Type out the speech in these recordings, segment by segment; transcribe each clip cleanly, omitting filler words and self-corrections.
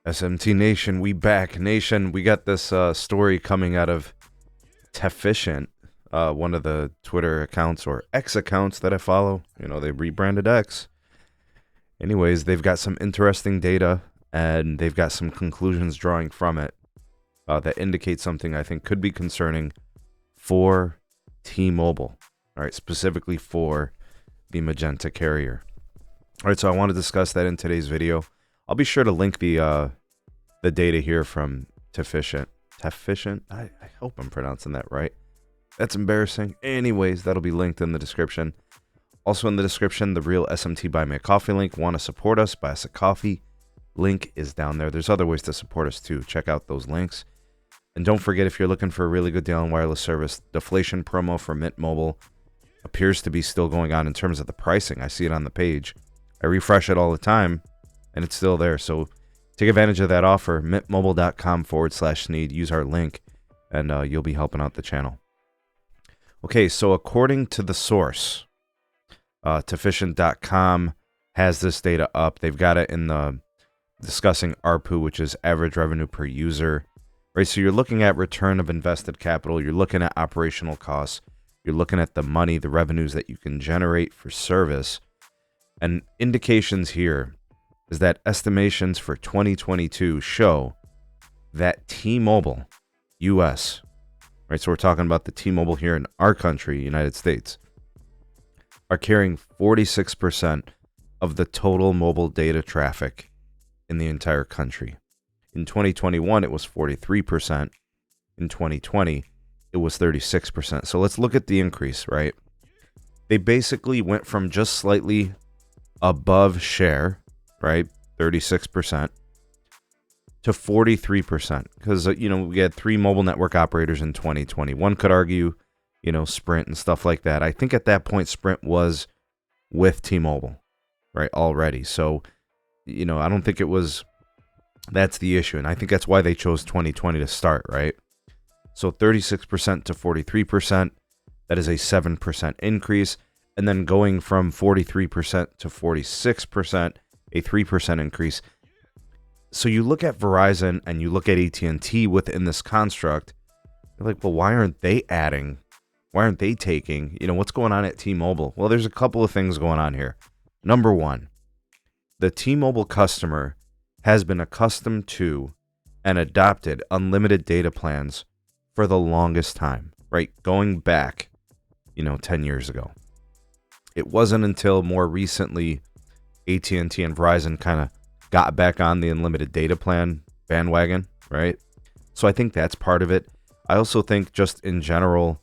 SMT Nation, we back. Nation, we got this story coming out of Tefficient, one of the Twitter accounts or X accounts that I follow. You know, they rebranded X. Anyways, they've got some interesting data, and they've got some conclusions drawing from it that indicate something I think could be concerning for T-Mobile. All right, specifically for the Magenta carrier. All right, so I want to discuss that in today's video. I'll be sure to link the data here from Tefficient. Tefficient? I hope I'm pronouncing that right. That's embarrassing. Anyways, that'll be linked in the description. Also in the description, the real SMT Buy Me a Coffee link. Want to support us? Buy us a coffee. Link is down there. There's other ways to support us too. Check out those links. And don't forget, if you're looking for a really good deal on wireless service, deflation promo for Mint Mobile appears to be still going on in terms of the pricing. I see it on the page. I refresh it all the time, and it's still there. So take advantage of that offer, mintmobile.com/sneed. Use our link, and you'll be helping out the channel. Okay, so according to the source, Tefficient.com has this data up. They've got it in the discussing ARPU, which is average revenue per user. Right, so you're looking at return of invested capital. You're looking at operational costs. You're looking at the money, the revenues that you can generate for service. And indications here is that estimations for 2022 show that T-Mobile US, right, so we're talking about the T-Mobile here in our country, United States, are carrying 46% of the total mobile data traffic in the entire country. In 2021, it was 43%. In 2020, it was 36%. So let's look at the increase, right? They basically went from just slightly above share, right, 36%, to 43%. Because, we had 3 mobile network operators in 2020. One could argue, Sprint and stuff like that. I think at that point, Sprint was with T-Mobile, right, already. So, I don't think it was, that's the issue. And I think that's why they chose 2020 to start, right? So 36% to 43%, that is a 7% increase. And then going from 43% to 46%, a 3% increase. So you look at Verizon and you look at AT&T within this construct, you're like, well, why aren't they adding? Why aren't they taking? What's going on at T-Mobile? Well, there's a couple of things going on here. Number one, the T-Mobile customer has been accustomed to and adopted unlimited data plans for the longest time, right? Going back, 10 years ago. It wasn't until more recently AT&T and Verizon kind of got back on the unlimited data plan bandwagon, right? So I think that's part of it. I also think just in general,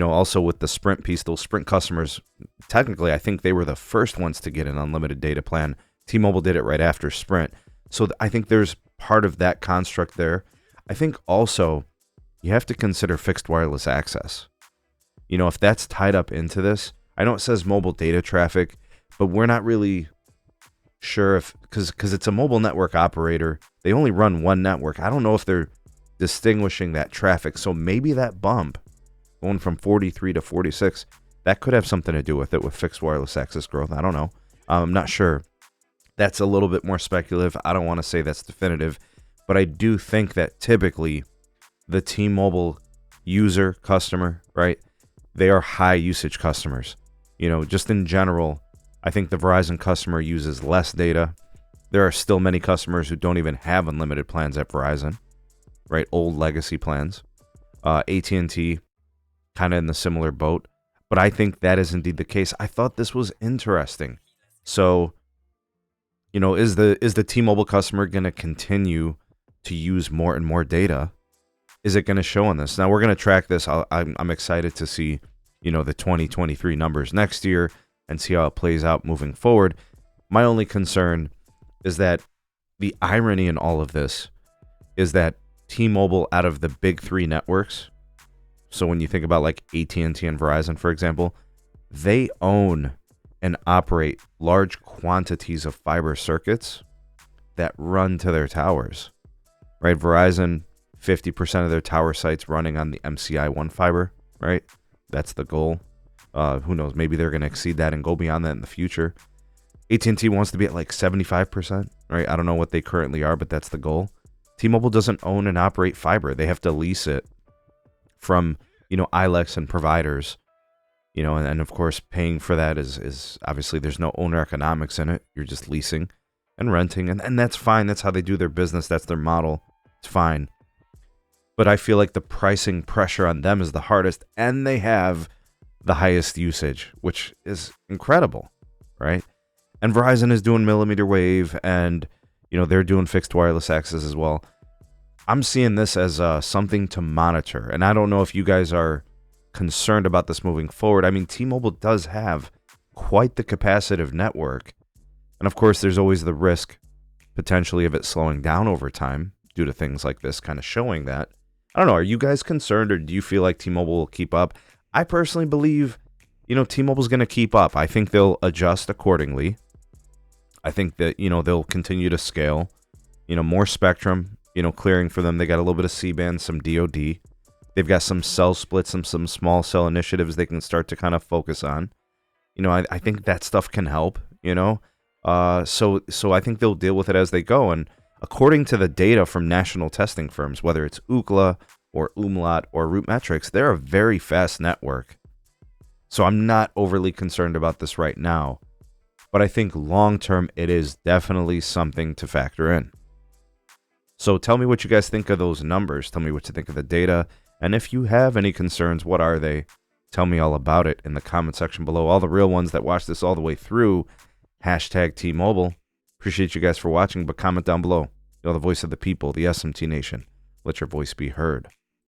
also with the Sprint piece, those Sprint customers, technically, I think they were the first ones to get an unlimited data plan. T-Mobile did it right after Sprint. So I think there's part of that construct there. I think also you have to consider fixed wireless access. If that's tied up into this, I know it says mobile data traffic, but we're not really sure if, because it's a mobile network operator, they only run one network. I don't know if they're distinguishing that traffic. So maybe that bump going from 43 to 46, that could have something to do with it, with fixed wireless access growth. I don't know. I'm not sure. That's a little bit more speculative. I don't want to say that's definitive, but I do think that typically the T-Mobile user customer, right, they are high usage customers. Just in general, I think the Verizon customer uses less data. There are still many customers who don't even have unlimited plans at Verizon, right? Old legacy plans. AT&T, kind of in the similar boat. But I think that is indeed the case. I thought this was interesting. So, is the T-Mobile customer going to continue to use more and more data? Is it going to show on this? Now, we're going to track this. I'm excited to see, the 2023 numbers next year and see how it plays out moving forward. My only concern is that the irony in all of this is that T-Mobile, out of the big 3 networks, so when you think about like AT&T and Verizon, for example, they own and operate large quantities of fiber circuits that run to their towers, right? Verizon, 50% of their tower sites running on the MCI-1 fiber, right? That's the goal. Who knows? Maybe they're going to exceed that and go beyond that in the future. AT&T wants to be at like 75%, right? I don't know what they currently are, but that's the goal. T-Mobile doesn't own and operate fiber. They have to lease it from, ILECs and providers, and of course paying for that is obviously there's no owner economics in it. You're just leasing and renting, and that's fine. That's how they do their business. That's their model. It's fine. But I feel like the pricing pressure on them is the hardest, and they have the highest usage, which is incredible, right? And Verizon is doing millimeter wave, and they're doing fixed wireless access as well. I'm seeing this as something to monitor, and I don't know if you guys are concerned about this moving forward. I mean, T-Mobile does have quite the capacitive network, and of course, there's always the risk potentially of it slowing down over time due to things like this kind of showing that. I don't know. Are you guys concerned, or do you feel like T-Mobile will keep up? I personally believe, T-Mobile's going to keep up. I think they'll adjust accordingly. I think that, they'll continue to scale, more spectrum, clearing for them. They got a little bit of C-band, some DoD. They've got some cell splits and some small cell initiatives they can start to kind of focus on. I think that stuff can help, So I think they'll deal with it as they go. And according to the data from national testing firms, whether it's Ookla or Umlaut or RootMetrics, they're a very fast network. So I'm not overly concerned about this right now. But I think long-term, it is definitely something to factor in. So tell me what you guys think of those numbers. Tell me what you think of the data. And if you have any concerns, what are they? Tell me all about it in the comment section below. All the real ones that watch this all the way through, hashtag T-Mobile. Appreciate you guys for watching, but comment down below. You're the voice of the people, the SMT Nation. Let your voice be heard.